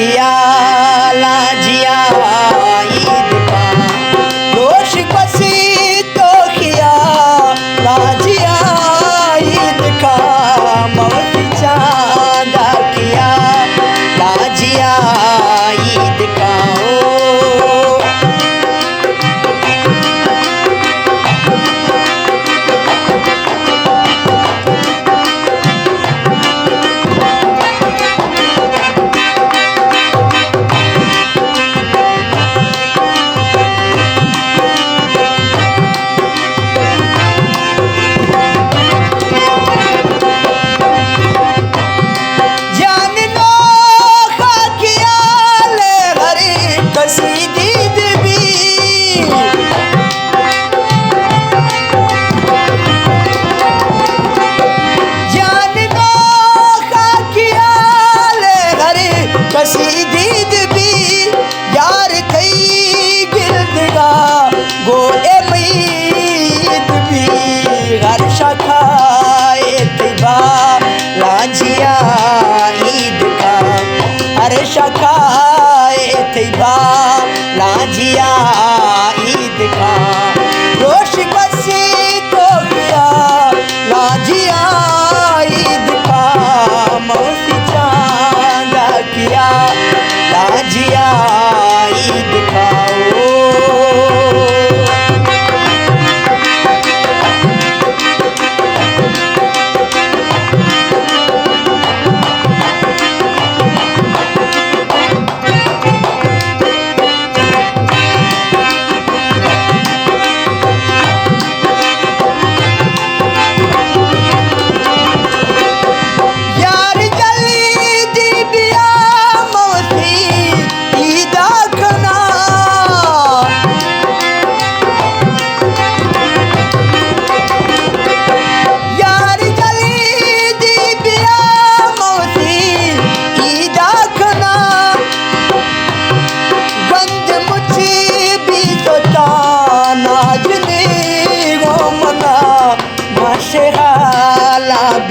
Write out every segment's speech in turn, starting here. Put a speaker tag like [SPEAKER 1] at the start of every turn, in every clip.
[SPEAKER 1] किया लाजिया ईद का रोश बसी तो किया लाजिया ईद का मौसी चांदा किया लाजिया ईद का लाजिया ईद का अरे शकाए थैबा लाजिया ईद का रोश बसी तो किया लाजिया ईद का मौसी चांदा किया लाजिया ईद का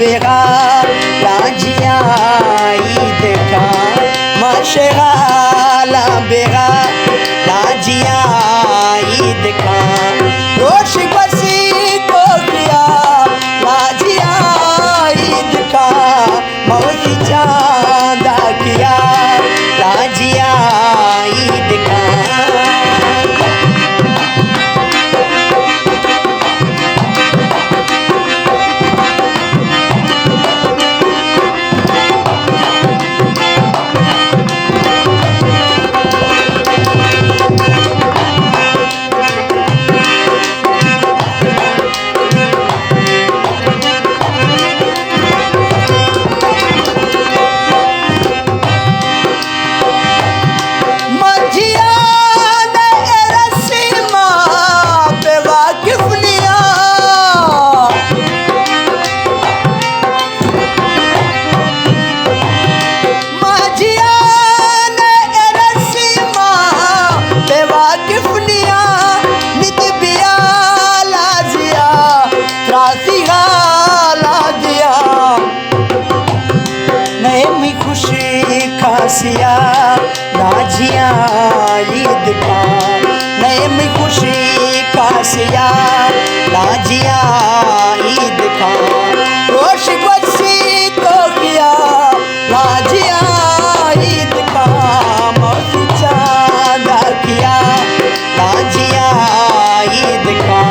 [SPEAKER 1] बेगा लाजिया ईद का मशगाला बेगा लाजिया ईद का रोश बसी को किया लाजिया ईद का मौसी चांदा किया लाजिया ईद का खासिया लाजिया ईद का नए में खुशी खासिया लाजिया ईद का रोश बसी तो किया लाजिया ईद का मौसी चांदा किया लाजिया ईद का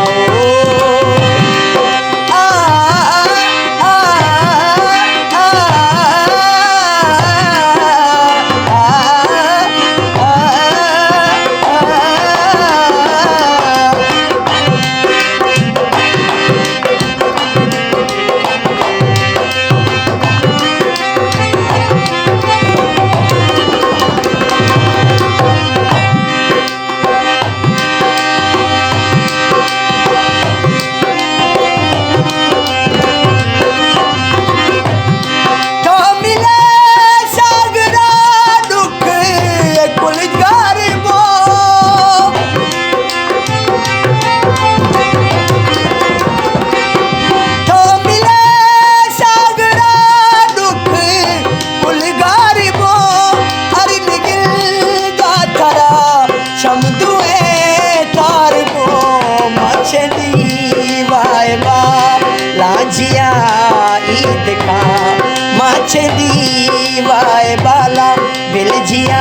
[SPEAKER 1] अच्छे दीवाए बाला बिलजिया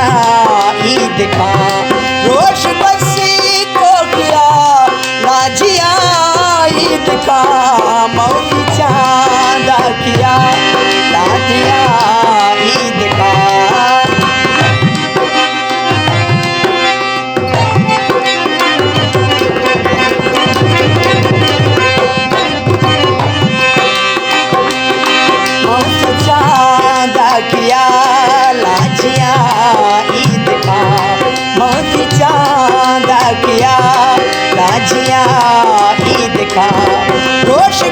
[SPEAKER 1] ईद का रोश बसी को किया नाजिया ईद का मौली चांदा किया नाजिया ईद का किया लाजिया ईद का मोती चांदा किया लाजिया ईद का रोश